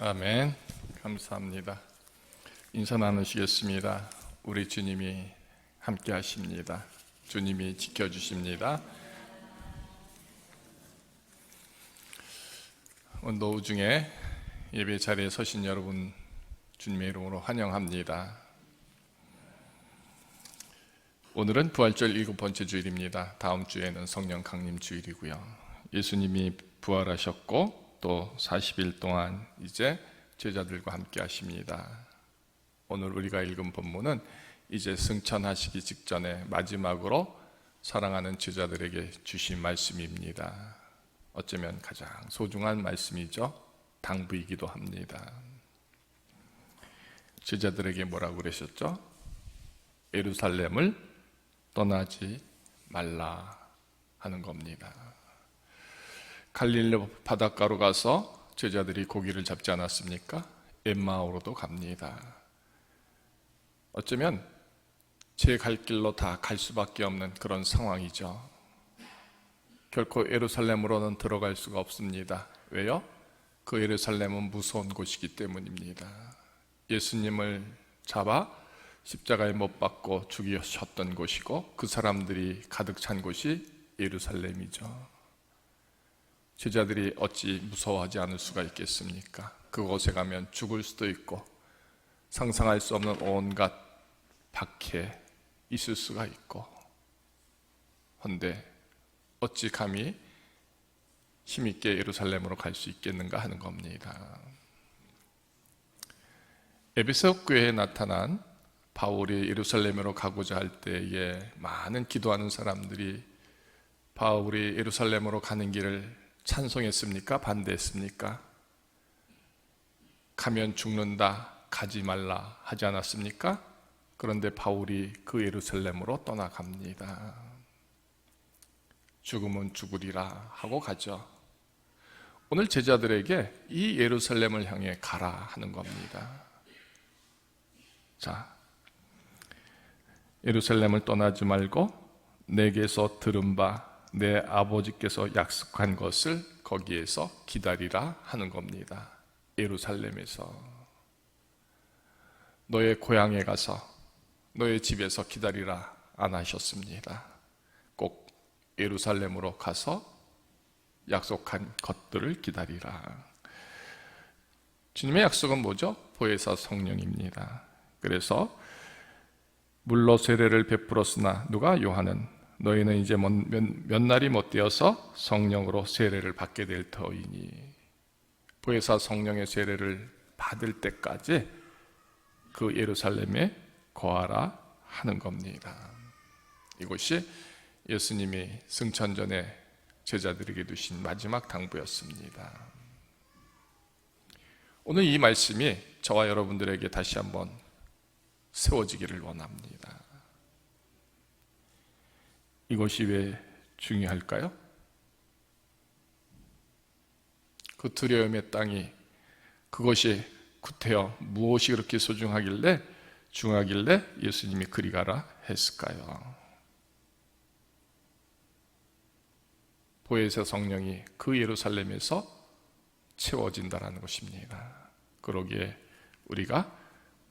아멘. 감사합니다. 인사 나누시겠습니다. 우리 주님이 함께 하십니다. 주님이 지켜주십니다. 오늘 오후 중에 예배 자리에 서신 여러분 주님의 이름으로 환영합니다. 오늘은 부활절 7번째 주일입니다. 다음 주에는 성령 강림 주일이고요. 예수님이 부활하셨고 또 40일 동안 이제 제자들과 함께 하십니다. 오늘 우리가 읽은 본문은 이제 승천하시기 직전에 마지막으로 사랑하는 제자들에게 주신 말씀입니다. 어쩌면 가장 소중한 말씀이죠. 당부이기도 합니다. 제자들에게 뭐라고 그러셨죠? 예루살렘을 떠나지 말라 하는 겁니다. 갈릴리 바닷가로 가서 제자들이 고기를 잡지 않았습니까? 엠마오로도 갑니다. 어쩌면 제 갈 길로 다 갈 수밖에 없는 그런 상황이죠. 결코 예루살렘으로는 들어갈 수가 없습니다. 왜요? 그 예루살렘은 무서운 곳이기 때문입니다. 예수님을 잡아 십자가에 못 박고 죽이셨던 곳이고 그 사람들이 가득 찬 곳이 예루살렘이죠. 제자들이 어찌 무서워하지 않을 수가 있겠습니까? 그곳에 가면 죽을 수도 있고 상상할 수 없는 온갖 박해 있을 수가 있고, 헌데 어찌 감히 힘있게 예루살렘으로 갈 수 있겠는가 하는 겁니다. 에베소 교회에 나타난 바울이 예루살렘으로 가고자 할 때에 많은 기도하는 사람들이 바울이 예루살렘으로 가는 길을 찬송했습니까? 반대했습니까? 가면 죽는다, 가지 말라 하지 않았습니까? 그런데 바울이 그 예루살렘으로 떠나갑니다. 죽으면 죽으리라 하고 가죠. 오늘 제자들에게 이 예루살렘을 향해 가라 하는 겁니다. 자, 예루살렘을 떠나지 말고 내게서 들은 바 내 아버지께서 약속한 것을 거기에서 기다리라 하는 겁니다. 예루살렘에서 너의 고향에 가서 너의 집에서 기다리라 안 하셨습니다. 꼭 예루살렘으로 가서 약속한 것들을 기다리라. 주님의 약속은 뭐죠? 보혜사 성령입니다. 그래서 물로 세례를 베풀었으나 누가? 요한은 너희는 이제 몇 날이 못 되어서 성령으로 세례를 받게 될 터이니, 보혜사 성령의 세례를 받을 때까지 그 예루살렘에 거하라 하는 겁니다. 이것이 예수님이 승천 전에 제자들에게 주신 마지막 당부였습니다. 오늘 이 말씀이 저와 여러분들에게 다시 한번 세워지기를 원합니다. 이것이 왜 중요할까요? 그 두려움의 땅이, 그것이 구태여 무엇이 그렇게 중하길래 예수님이 그리 가라 했을까요? 보혜사 성령이 그 예루살렘에서 채워진다라는 것입니다. 그러기에 우리가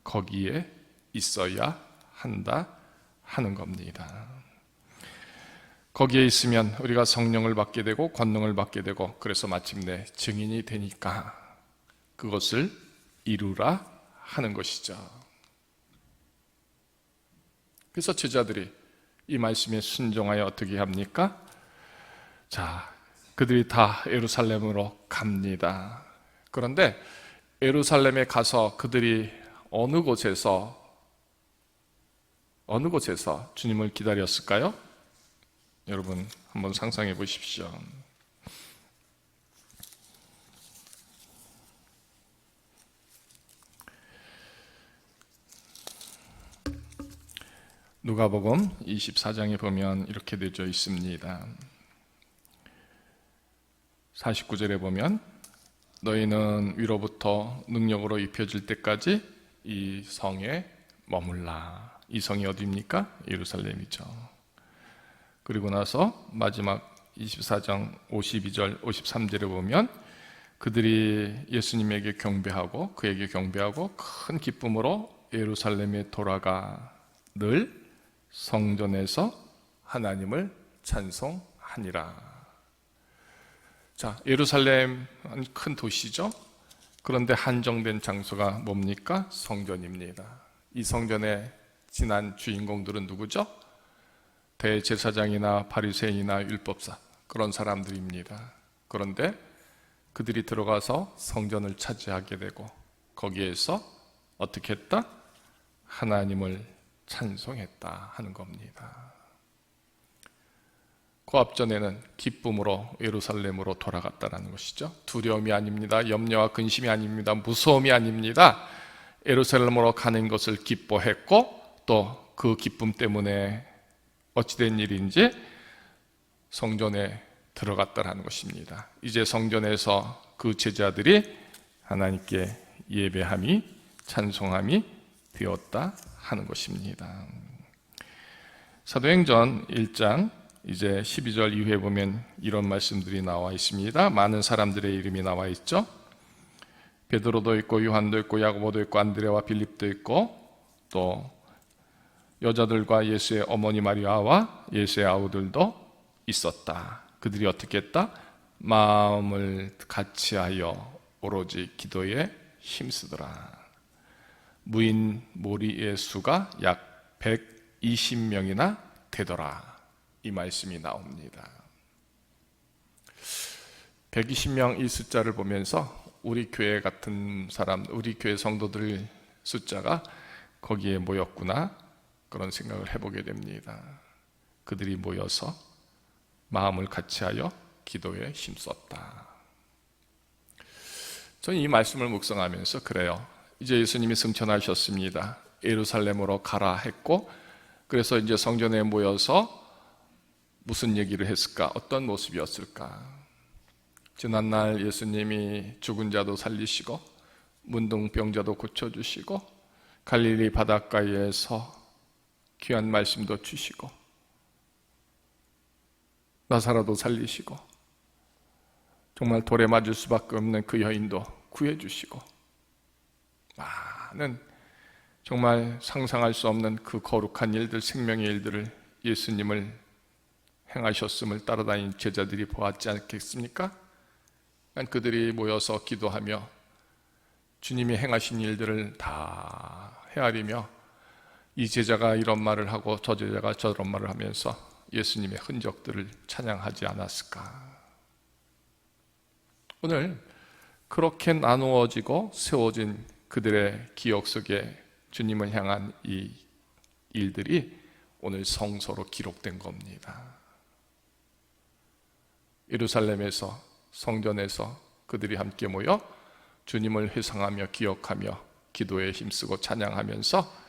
거기에 있어야 한다 하는 겁니다. 거기에 있으면 우리가 성령을 받게 되고 권능을 받게 되고, 그래서 마침내 증인이 되니까 그것을 이루라 하는 것이죠. 그래서 제자들이 이 말씀에 순종하여 어떻게 합니까? 자, 그들이 다 예루살렘으로 갑니다. 그런데 예루살렘에 가서 그들이 어느 곳에서 주님을 기다렸을까요? 여러분 한번 상상해 보십시오. 누가복음 24장에 보면 이렇게 되어 있습니다. 49절에 보면 너희는 위로부터 능력으로 입혀질 때까지 이 성에 머물라. 이 성이 어디입니까? 예루살렘이죠. 그리고 나서 마지막 24장 52절 53절에 보면 그들이 예수님에게 경배하고 그에게 경배하고 큰 기쁨으로 예루살렘에 돌아가 늘 성전에서 하나님을 찬송하니라. 자, 예루살렘은 큰 도시죠. 그런데 한정된 장소가 뭡니까? 성전입니다. 이 성전에 지난 주인공들은 누구죠? 대제사장이나 바리새인이나 율법사, 그런 사람들입니다. 그런데 그들이 들어가서 성전을 차지하게 되고 거기에서 어떻게 했다? 하나님을 찬송했다 하는 겁니다. 그 앞전에는 기쁨으로 예루살렘으로 돌아갔다는 것이죠. 두려움이 아닙니다. 염려와 근심이 아닙니다. 무서움이 아닙니다. 예루살렘으로 가는 것을 기뻐했고 또 그 기쁨 때문에 어찌된 일인지 성전에 들어갔다는 것입니다. 이제 성전에서 그 제자들이 하나님께 예배함이 찬송함이 되었다 하는 것입니다. 사도행전 1장 이제 12절 이후에 보면 이런 말씀들이 나와 있습니다. 많은 사람들의 이름이 나와 있죠. 베드로도 있고 요한도 있고 야고보도 있고 안드레와 빌립도 있고 또 여자들과 예수의 어머니 마리아와 예수의 아우들도 있었다. 그들이 어떻게 했다? 마음을 같이하여 오로지 기도에 힘쓰더라. 무인 무리의 수가 약 120명이나 되더라. 이 말씀이 나옵니다. 120명 이 숫자를 보면서 우리 교회 같은 사람, 우리 교회 성도들 숫자가 거기에 모였구나 그런 생각을 해보게 됩니다. 그들이 모여서 마음을 같이하여 기도에 힘썼다. 저는 이 말씀을 묵상하면서 그래요. 이제 예수님이 승천하셨습니다. 예루살렘으로 가라 했고 그래서 이제 성전에 모여서 무슨 얘기를 했을까? 어떤 모습이었을까? 지난날 예수님이 죽은 자도 살리시고 문둥병자도 고쳐주시고 갈릴리 바닷가에서 귀한 말씀도 주시고 나사로도 살리시고 정말 돌에 맞을 수밖에 없는 그 여인도 구해주시고 많은 정말 상상할 수 없는 그 거룩한 일들, 생명의 일들을 예수님을 행하셨음을 따라다닌 제자들이 보았지 않겠습니까? 그들이 모여서 기도하며 주님이 행하신 일들을 다 헤아리며 이 제자가 이런 말을 하고 저 제자가 저런 말을 하면서 예수님의 흔적들을 찬양하지 않았을까? 오늘 그렇게 나누어지고 세워진 그들의 기억 속에 주님을 향한 이 일들이 오늘 성서로 기록된 겁니다. 예루살렘에서 성전에서 그들이 함께 모여 주님을 회상하며 기억하며 기도에 힘쓰고 찬양하면서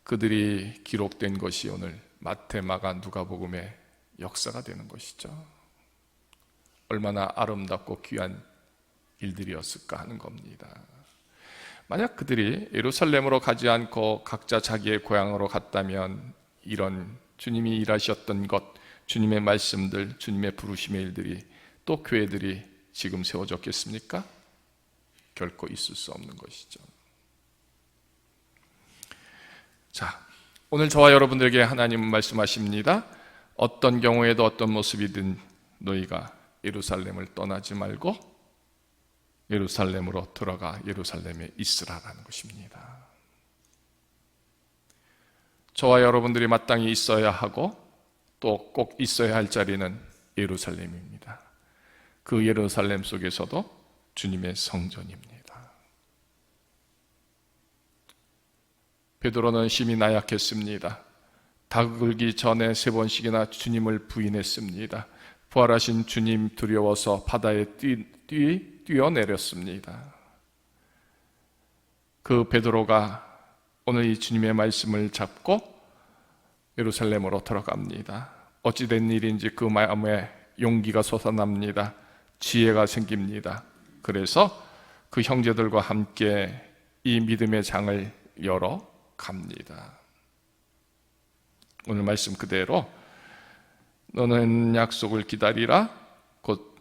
그들이 기록된 것이 오늘 마태, 마가, 누가복음의 역사가 되는 것이죠. 얼마나 아름답고 귀한 일들이었을까 하는 겁니다. 만약 그들이 예루살렘으로 가지 않고 각자 자기의 고향으로 갔다면 이런 주님이 일하셨던 것, 주님의 말씀들, 주님의 부르심의 일들이 또 교회들이 지금 세워졌겠습니까? 결코 있을 수 없는 것이죠. 자, 오늘 저와 여러분들에게 하나님은 말씀하십니다. 어떤 경우에도 어떤 모습이든 너희가 예루살렘을 떠나지 말고 예루살렘으로 들어가 예루살렘에 있으라라는 것입니다. 저와 여러분들이 마땅히 있어야 하고 또 꼭 있어야 할 자리는 예루살렘입니다. 그 예루살렘 속에서도 주님의 성전입니다. 베드로는 심히 나약했습니다. 닭을기 전에 3번씩이나 주님을 부인했습니다. 부활하신 주님 두려워서 바다에 뛰어내렸습니다. 그 베드로가 오늘 이 주님의 말씀을 잡고 예루살렘으로 들어갑니다. 어찌된 일인지 그 마음에 용기가 솟아납니다. 지혜가 생깁니다. 그래서 그 형제들과 함께 이 믿음의 장을 열어 갑니다. 오늘 말씀 그대로 너는 약속을 기다리라 곧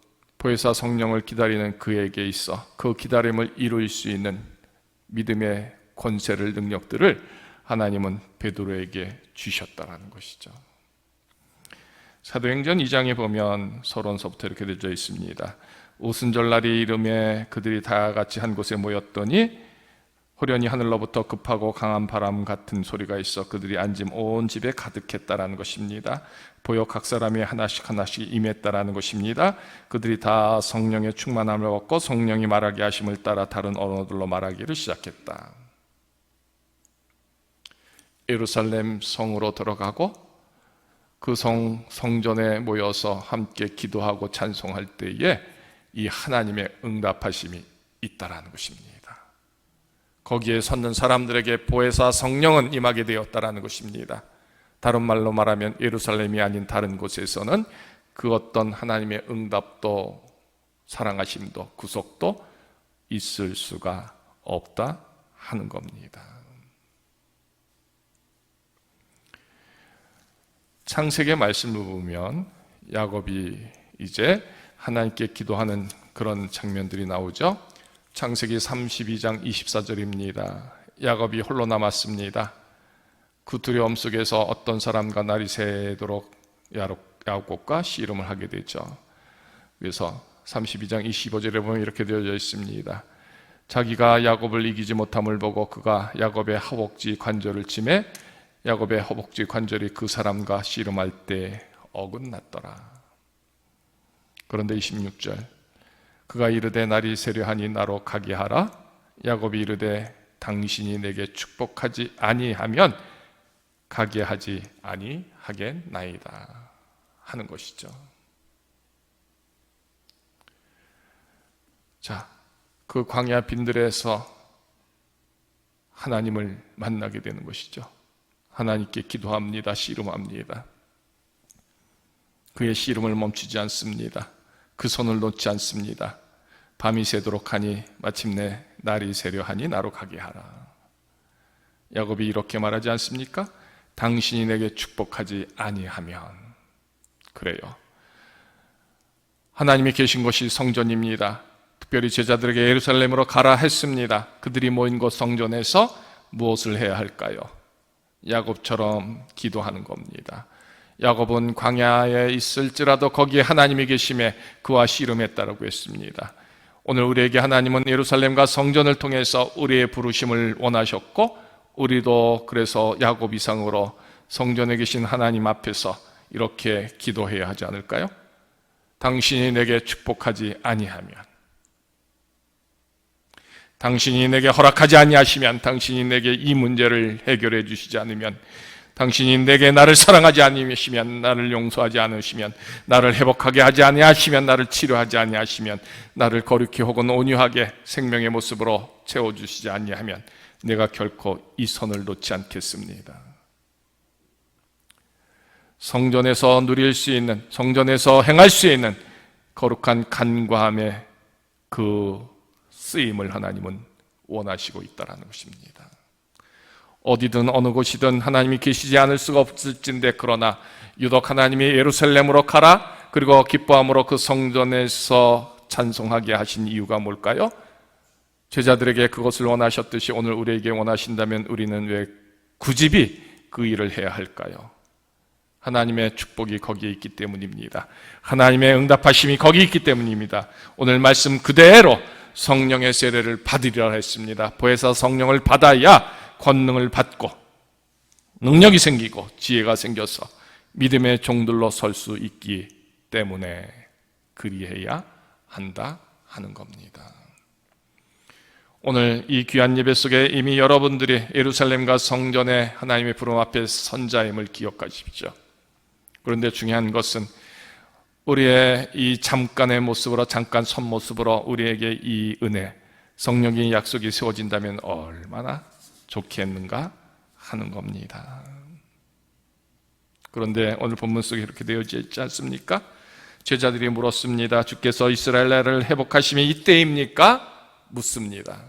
보혜사 성령을 기다리는 그에게 있어 그 기다림을 이룰 수 있는 믿음의 권세를, 능력들을 하나님은 베드로에게 주셨다라는 것이죠. 사도행전 2장에 보면 서론서부터 이렇게 되어 있습니다. 오순절날이 이름에 그들이 다 같이 한 곳에 모였더니 호련히 하늘로부터 급하고 강한 바람 같은 소리가 있어 그들이 앉은 온 집에 가득했다라는 것입니다. 보여 각 사람이 하나씩 임했다라는 것입니다. 그들이 다 성령의 충만함을 얻고 성령이 말하게 하심을 따라 다른 언어들로 말하기를 시작했다. 예루살렘 성으로 들어가고 그 성전에 모여서 함께 기도하고 찬송할 때에 이 하나님의 응답하심이 있다라는 것입니다. 거기에 섰는 사람들에게 보혜사 성령은 임하게 되었다라는 것입니다. 다른 말로 말하면 예루살렘이 아닌 다른 곳에서는 그 어떤 하나님의 응답도 사랑하심도 구속도 있을 수가 없다 하는 겁니다. 창세기 말씀을 보면 야곱이 이제 하나님께 기도하는 그런 장면들이 나오죠. 창세기 32장 24절입니다. 야곱이 홀로 남았습니다. 그 두려움 속에서 어떤 사람과 날이 새도록 야곱과 씨름을 하게 되죠. 그래서 32장 25절에 보면 이렇게 되어져 있습니다. 자기가 야곱을 이기지 못함을 보고 그가 야곱의 허벅지 관절을 치매 야곱의 허벅지 관절이 그 사람과 씨름할 때 어긋났더라. 그런데 26절 그가 이르되 날이 세려하니 나로 가게 하라. 야곱이 이르되 당신이 내게 축복하지 아니하면 가게 하지 아니하겠나이다 하는 것이죠. 자, 그 광야 빈들에서 하나님을 만나게 되는 것이죠. 하나님께 기도합니다. 씨름합니다. 그의 씨름을 멈추지 않습니다. 그 손을 놓지 않습니다. 밤이 새도록 하니 마침내 날이 새려하니 나로 가게 하라. 야곱이 이렇게 말하지 않습니까? 당신이 내게 축복하지 아니하면. 그래요. 하나님이 계신 것이 성전입니다. 특별히 제자들에게 예루살렘으로 가라 했습니다. 그들이 모인 곳 성전에서 무엇을 해야 할까요? 야곱처럼 기도하는 겁니다. 야곱은 광야에 있을지라도 거기에 하나님이 계심에 그와 씨름했다라고 했습니다. 오늘 우리에게 하나님은 예루살렘과 성전을 통해서 우리의 부르심을 원하셨고 우리도 그래서 야곱 이상으로 성전에 계신 하나님 앞에서 이렇게 기도해야 하지 않을까요? 당신이 내게 축복하지 아니하면, 당신이 내게 허락하지 아니하시면, 당신이 내게 이 문제를 해결해 주시지 않으면, 당신이 내게 나를 사랑하지 않으시면, 나를 용서하지 않으시면, 나를 회복하게 하지 아니하시면, 나를 치료하지 아니하시면, 나를 거룩히 혹은 온유하게 생명의 모습으로 채워주시지 아니하면 내가 결코 이 선을 놓지 않겠습니다. 성전에서 누릴 수 있는, 성전에서 행할 수 있는 거룩한 간과함의 그 쓰임을 하나님은 원하시고 있다는 것입니다. 어디든 어느 곳이든 하나님이 계시지 않을 수가 없을진데, 그러나 유독 하나님이 예루살렘으로 가라, 그리고 기뻐함으로 그 성전에서 찬송하게 하신 이유가 뭘까요? 제자들에게 그것을 원하셨듯이 오늘 우리에게 원하신다면 우리는 왜 굳이 그 일을 해야 할까요? 하나님의 축복이 거기에 있기 때문입니다. 하나님의 응답하심이 거기 있기 때문입니다. 오늘 말씀 그대로 성령의 세례를 받으리라 했습니다. 보혜사 성령을 받아야 권능을 받고 능력이 생기고 지혜가 생겨서 믿음의 종들로 설 수 있기 때문에 그리해야 한다 하는 겁니다. 오늘 이 귀한 예배 속에 이미 여러분들이 예루살렘과 성전의 하나님의 부름 앞에 선자임을 기억하십시오. 그런데 중요한 것은 우리의 이 잠깐의 모습으로, 잠깐 선 모습으로 우리에게 이 은혜, 성령의 약속이 세워진다면 얼마나 좋겠는가 하는 겁니다. 그런데 오늘 본문 속에 이렇게 되어져 있지 않습니까? 제자들이 물었습니다. 주께서 이스라엘 나라를 회복하심이 이때입니까? 묻습니다.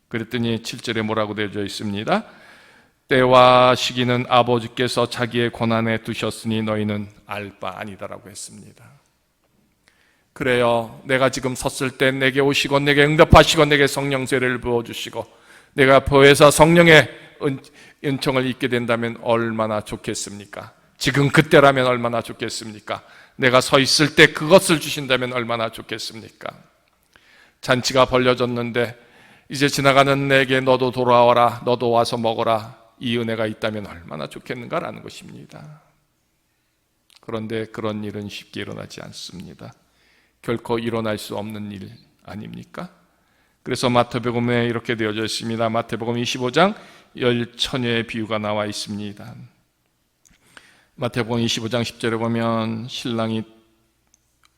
그랬더니 7절에 뭐라고 되어져 있습니다? 때와 시기는 아버지께서 자기의 권한에 두셨으니 너희는 알 바 아니다라고 했습니다. 그래요. 내가 지금 섰을 때 내게 오시고 내게 응답하시고 내게 성령 세례를 부어주시고 내가 보혜사 성령의 은총을 입게 된다면 얼마나 좋겠습니까? 지금 그때라면 얼마나 좋겠습니까? 내가 서 있을 때 그것을 주신다면 얼마나 좋겠습니까? 잔치가 벌려졌는데 이제 지나가는 내게 너도 돌아와라, 너도 와서 먹어라, 이 은혜가 있다면 얼마나 좋겠는가라는 것입니다. 그런데 그런 일은 쉽게 일어나지 않습니다. 결코 일어날 수 없는 일 아닙니까? 그래서 마태복음에 이렇게 되어져 있습니다. 마태복음 25장 열처녀의 비유가 나와 있습니다. 마태복음 25장 10절에 보면 신랑이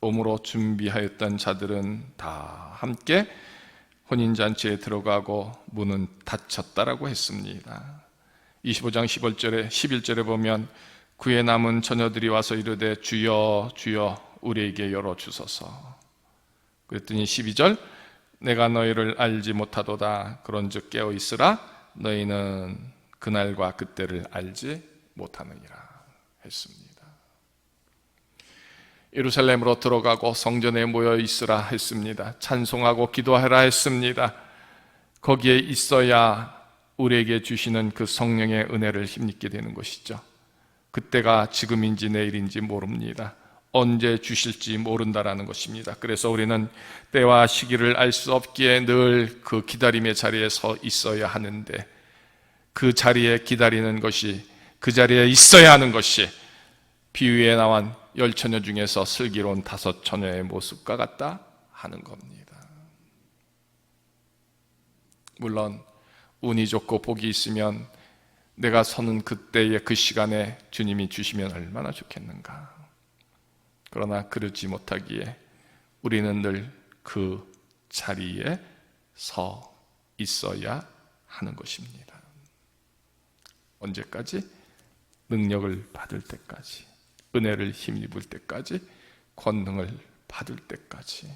오므로 준비하였던 자들은 다 함께 혼인잔치에 들어가고 문은 닫혔다라고 했습니다. 25장 11절에 보면 그의 남은 처녀들이 와서 이르되 주여 주여 우리에게 열어주소서. 그랬더니 12절 내가 너희를 알지 못하도다 그런즉 깨어있으라 너희는 그날과 그때를 알지 못하느니라 했습니다. 예루살렘으로 들어가고 성전에 모여 있으라 했습니다. 찬송하고 기도하라 했습니다. 거기에 있어야 우리에게 주시는 그 성령의 은혜를 힘입게 되는 것이죠. 그때가 지금인지 내일인지 모릅니다. 언제 주실지 모른다라는 것입니다. 그래서 우리는 때와 시기를 알 수 없기에 늘 그 기다림의 자리에 서 있어야 하는데 그 자리에 기다리는 것이, 그 자리에 있어야 하는 것이 비유에 나온 10처녀 중에서 슬기로운 5처녀의 모습과 같다 하는 겁니다. 물론 운이 좋고 복이 있으면 내가 서는 그때의 그 시간에 주님이 주시면 얼마나 좋겠는가. 그러나 그러지 못하기에 우리는 늘 그 자리에 서 있어야 하는 것입니다. 언제까지? 능력을 받을 때까지, 은혜를 힘입을 때까지, 권능을 받을 때까지.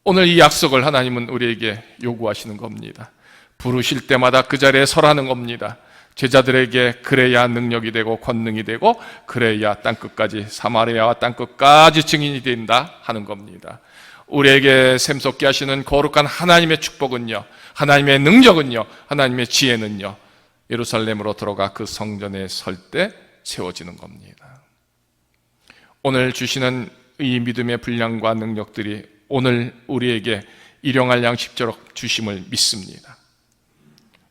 오늘 이 약속을 하나님은 우리에게 요구하시는 겁니다. 부르실 때마다 그 자리에 서라는 겁니다. 제자들에게 그래야 능력이 되고 권능이 되고 그래야 땅끝까지, 사마리아와 땅끝까지 증인이 된다 하는 겁니다. 우리에게 샘솟게 하시는 거룩한 하나님의 축복은요, 하나님의 능력은요, 하나님의 지혜는요, 예루살렘으로 들어가 그 성전에 설 때 채워지는 겁니다. 오늘 주시는 이 믿음의 분량과 능력들이 오늘 우리에게 일용할 양식처럼 주심을 믿습니다.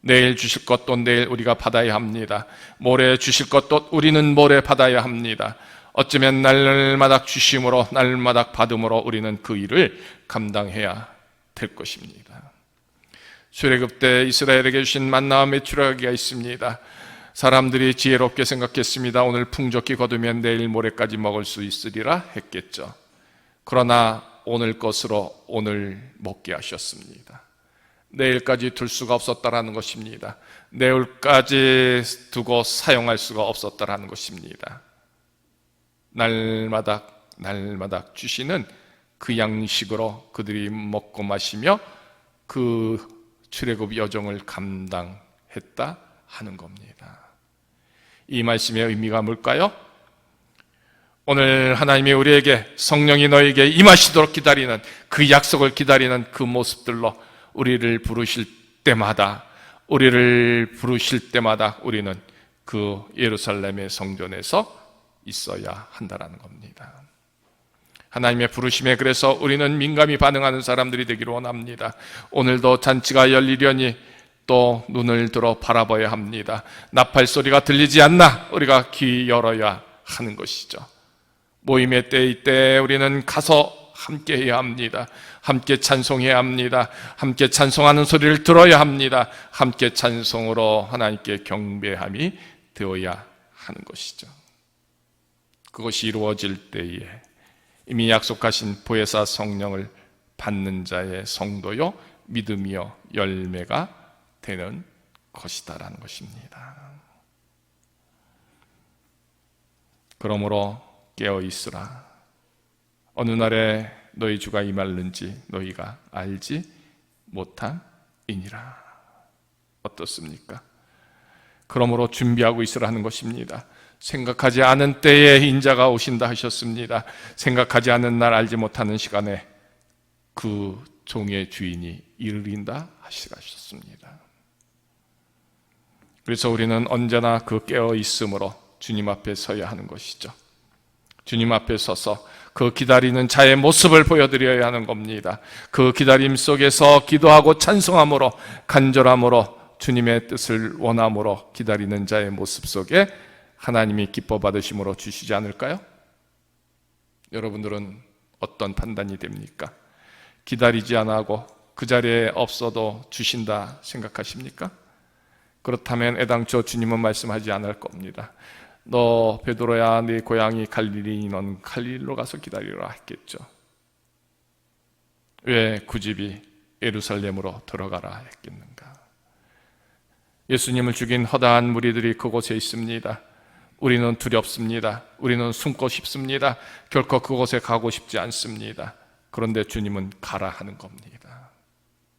내일 주실 것도 내일 우리가 받아야 합니다. 모레 주실 것도 우리는 모레 받아야 합니다. 어쩌면 날마다 주심으로, 날마다 받음으로 우리는 그 일을 감당해야 될 것입니다. 출애굽 때 이스라엘에게 주신 만나와 메추라기가 있습니다. 사람들이 지혜롭게 생각했습니다. 오늘 풍족히 거두면 내일 모레까지 먹을 수 있으리라 했겠죠. 그러나 오늘 것으로 오늘 먹게 하셨습니다. 내일까지 둘 수가 없었다라는 것입니다. 내일까지 두고 사용할 수가 없었다라는 것입니다. 날마다 주시는 그 양식으로 그들이 먹고 마시며 그 출애굽 여정을 감당했다 하는 겁니다. 이 말씀의 의미가 뭘까요? 오늘 하나님이 우리에게 성령이 너에게 임하시도록 기다리는 그 약속을 기다리는 그 모습들로 우리를 부르실 때마다 우리는 그 예루살렘의 성전에서 있어야 한다는 겁니다. 하나님의 부르심에 그래서 우리는 민감히 반응하는 사람들이 되기를 원합니다. 오늘도 잔치가 열리려니 또 눈을 들어 바라봐야 합니다. 나팔 소리가 들리지 않나 우리가 귀 열어야 하는 것이죠. 모임의 때에 우리는 가서 함께 해야 합니다. 함께 찬송해야 합니다. 함께 찬송하는 소리를 들어야 합니다. 함께 찬송으로 하나님께 경배함이 되어야 하는 것이죠. 그것이 이루어질 때에 이미 약속하신 보혜사 성령을 받는 자의 성도요, 믿음이요, 열매가 되는 것이다라는 것입니다. 그러므로 깨어 있으라. 어느 날에 너희 주가 임할는지 너희가 알지 못함이니라. 어떻습니까? 그러므로 준비하고 있으라 하는 것입니다. 생각하지 않은 때에 인자가 오신다 하셨습니다. 생각하지 않은 날, 알지 못하는 시간에 그 종의 주인이 이르린다 하셨습니다. 그래서 우리는 언제나 그 깨어 있음으로 주님 앞에 서야 하는 것이죠. 주님 앞에 서서 그 기다리는 자의 모습을 보여드려야 하는 겁니다. 그 기다림 속에서 기도하고 찬송함으로, 간절함으로, 주님의 뜻을 원함으로 기다리는 자의 모습 속에 하나님이 기뻐 받으심으로 주시지 않을까요? 여러분들은 어떤 판단이 됩니까? 기다리지 않고 그 자리에 없어도 주신다 생각하십니까? 그렇다면 애당초 주님은 말씀하지 않을 겁니다. 너 베드로야, 네 고향이 갈릴리니 넌 갈릴리로 가서 기다리라 했겠죠. 왜 구집이 예루살렘으로 들어가라 했겠는가? 예수님을 죽인 허다한 무리들이 그곳에 있습니다. 우리는 두렵습니다. 우리는 숨고 싶습니다. 결코 그곳에 가고 싶지 않습니다. 그런데 주님은 가라 하는 겁니다.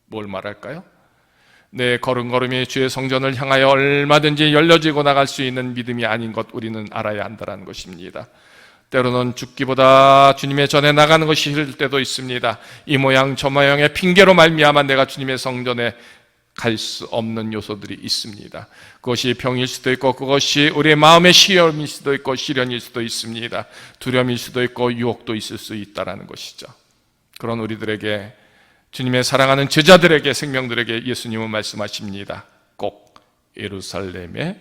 뭘 말할까요? 내 걸음걸음이 주의 성전을 향하여 얼마든지 열려지고 나갈 수 있는 믿음이 아닌 것 우리는 알아야 한다는 것입니다. 때로는 죽기보다 주님의 전에 나가는 것이 싫을 때도 있습니다. 이 모양 저 모양의 핑계로 말미암아 내가 주님의 성전에 갈 수 없는 요소들이 있습니다. 그것이 병일 수도 있고, 그것이 우리의 마음의 시험일 수도 있고, 시련일 수도 있습니다. 두려움일 수도 있고, 유혹도 있을 수 있다는 것이죠. 그런 우리들에게, 주님의 사랑하는 제자들에게, 생명들에게 예수님은 말씀하십니다. 꼭 예루살렘에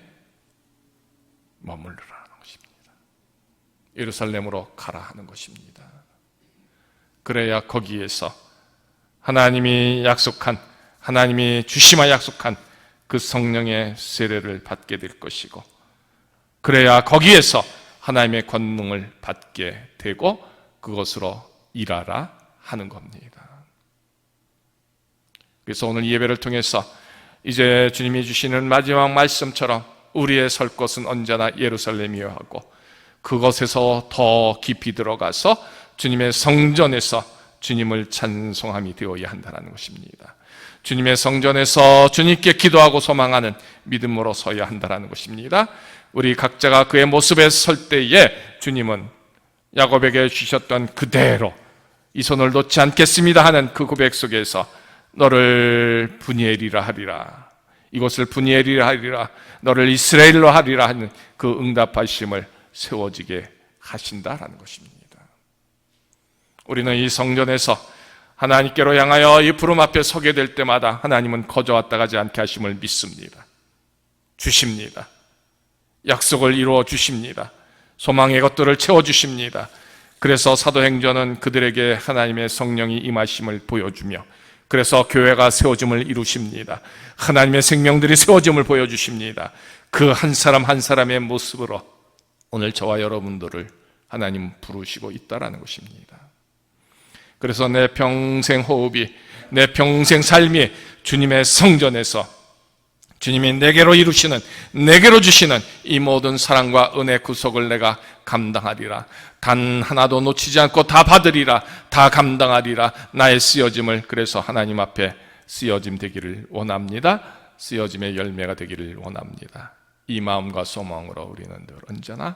머물러라는 것입니다. 예루살렘으로 가라 하는 것입니다. 그래야 거기에서 하나님이 약속한, 하나님이 주시마 약속한 그 성령의 세례를 받게 될 것이고, 그래야 거기에서 하나님의 권능을 받게 되고 그것으로 일하라 하는 겁니다. 그래서 오늘 예배를 통해서 이제 주님이 주시는 마지막 말씀처럼 우리의 설 곳은 언제나 예루살렘이어야 하고, 그것에서 더 깊이 들어가서 주님의 성전에서 주님을 찬송함이 되어야 한다는 것입니다. 주님의 성전에서 주님께 기도하고 소망하는 믿음으로 서야 한다는 것입니다. 우리 각자가 그의 모습에 설 때에 주님은 야곱에게 주셨던 그대로 이 손을 놓지 않겠습니다 하는 그 고백 속에서 너를 분이엘이라 하리라, 이곳을 분이엘이라 하리라, 너를 이스라엘로 하리라 하는 그 응답하심을 세워지게 하신다라는 것입니다. 우리는 이 성전에서 하나님께로 향하여 이 부름 앞에 서게 될 때마다 하나님은 거저 왔다 가지 않게 하심을 믿습니다. 주십니다. 약속을 이루어 주십니다. 소망의 것들을 채워주십니다. 그래서 사도행전은 그들에게 하나님의 성령이 임하심을 보여주며, 그래서 교회가 세워짐을 이루십니다. 하나님의 생명들이 세워짐을 보여주십니다. 그 한 사람 한 사람의 모습으로 오늘 저와 여러분들을 하나님 부르시고 있다는 것입니다. 그래서 내 평생 호흡이, 내 평생 삶이 주님의 성전에서 주님이 내게로 이루시는, 내게로 주시는 이 모든 사랑과 은혜 구속을 내가 감당하리라. 단 하나도 놓치지 않고 다 받으리라. 다 감당하리라. 나의 쓰여짐을, 그래서 하나님 앞에 쓰여짐 되기를 원합니다. 쓰여짐의 열매가 되기를 원합니다. 이 마음과 소망으로 우리는 늘 언제나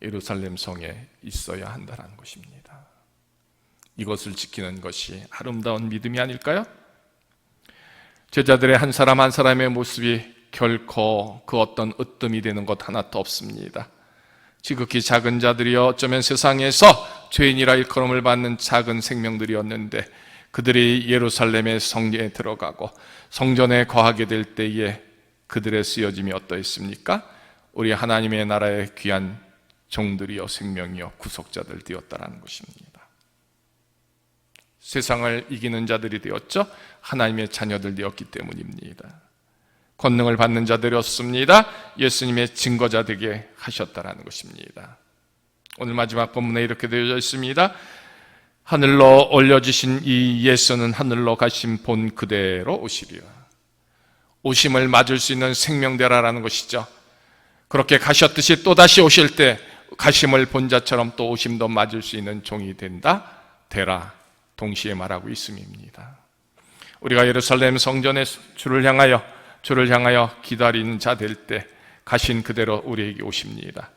예루살렘 성에 있어야 한다는 것입니다. 이것을 지키는 것이 아름다운 믿음이 아닐까요? 제자들의 한 사람 한 사람의 모습이 결코 그 어떤 으뜸이 되는 것 하나도 없습니다. 지극히 작은 자들이여 어쩌면 세상에서 죄인이라 일컬음을 받는 작은 생명들이었는데, 그들이 예루살렘의 성전에 들어가고 성전에 거하게 될 때에 그들의 쓰여짐이 어떠했습니까? 우리 하나님의 나라의 귀한 종들이여 생명이여 구속자들 되었다는 것입니다. 세상을 이기는 자들이 되었죠. 하나님의 자녀들 되었기 때문입니다. 권능을 받는 자들이었습니다. 예수님의 증거자 되게 하셨다는 것입니다. 오늘 마지막 본문에 이렇게 되어져 있습니다. 하늘로 올려주신 이 예수는 하늘로 가신 본 그대로 오시리라. 오심을 맞을 수 있는 생명되라라는 것이죠. 그렇게 가셨듯이 또다시 오실 때 가심을 본 자처럼 또 오심도 맞을 수 있는 종이 된다, 되라, 동시에 말하고 있음입니다. 우리가 예루살렘 성전에 주를 향하여 기다리는 자 될 때 가신 그대로 우리에게 오십니다.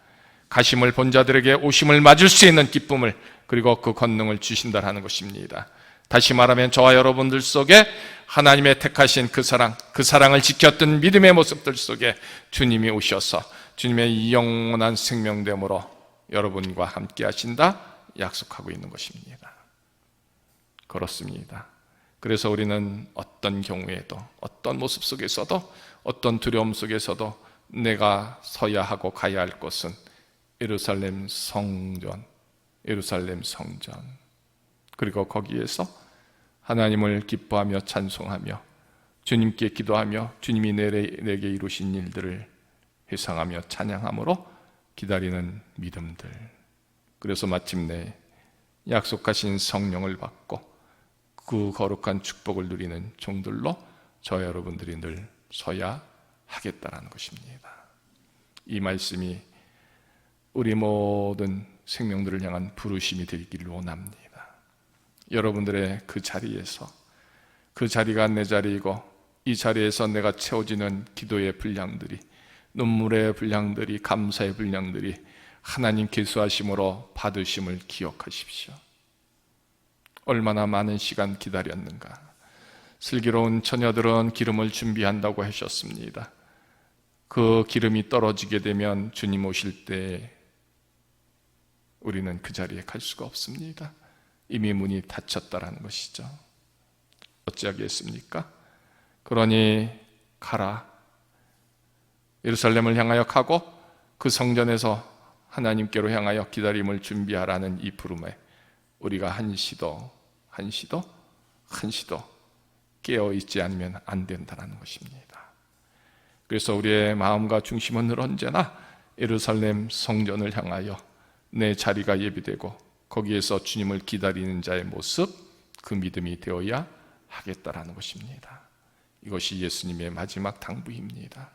가심을 본 자들에게 오심을 맞을 수 있는 기쁨을, 그리고 그 권능을 주신다라는 것입니다. 다시 말하면 저와 여러분들 속에 하나님의 택하신 그 사랑을 지켰던 믿음의 모습들 속에 주님이 오셔서 주님의 이 영원한 생명됨으로 여러분과 함께 하신다 약속하고 있는 것입니다. 그렇습니다. 그래서 우리는 어떤 경우에도, 어떤 모습 속에서도, 어떤 두려움 속에서도 내가 서야 하고 가야 할 곳은 예루살렘 성전, 예루살렘 성전, 그리고 거기에서 하나님을 기뻐하며 찬송하며 주님께 기도하며 주님이 내게 이루신 일들을 회상하며 찬양함으로 기다리는 믿음들, 그래서 마침내 약속하신 성령을 받고 그 거룩한 축복을 누리는 종들로 저와 여러분들이 늘 서야 하겠다라는 것입니다. 이 말씀이 우리 모든 생명들을 향한 부르심이 되기를 원합니다. 여러분들의 그 자리에서, 그 자리가 내 자리이고 이 자리에서 내가 채워지는 기도의 분량들이, 눈물의 분량들이, 감사의 분량들이 하나님 계수하심으로 받으심을 기억하십시오. 얼마나 많은 시간 기다렸는가. 슬기로운 처녀들은 기름을 준비한다고 하셨습니다. 그 기름이 떨어지게 되면 주님 오실 때 우리는 그 자리에 갈 수가 없습니다. 이미 문이 닫혔다라는 것이죠. 어찌하겠습니까? 그러니 가라, 예루살렘을 향하여 가고 그 성전에서 하나님께로 향하여 기다림을 준비하라는 이 부름에 우리가 한시도 깨어있지 않으면 안 된다는 것입니다. 그래서 우리의 마음과 중심은 늘 언제나 예루살렘 성전을 향하여 내 자리가 예비되고 거기에서 주님을 기다리는 자의 모습, 그 믿음이 되어야 하겠다라는 것입니다. 이것이 예수님의 마지막 당부입니다.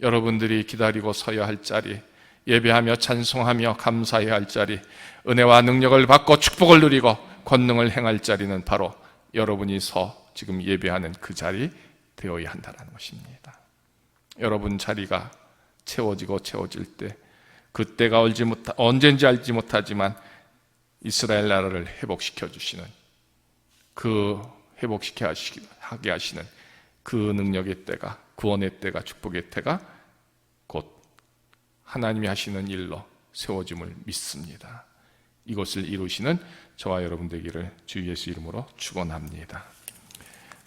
여러분들이 기다리고 서야 할 자리, 예배하며 찬송하며 감사해야 할 자리, 은혜와 능력을 받고 축복을 누리고 권능을 행할 자리는 바로 여러분이 지금 예배하는 그 자리 되어야 한다는 것입니다. 여러분 자리가 채워질 때, 그때가 언제인지 알지 못하지만 이스라엘 나라를 회복시켜 주시는, 그 하게 하시는 그 능력의 때가, 구원의 때가, 축복의 때가 곧 하나님이 하시는 일로 세워짐을 믿습니다. 이것을 이루시는 저와 여러분 되기를 주 예수 이름으로 축원합니다.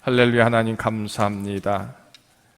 할렐루야. 하나님 감사합니다.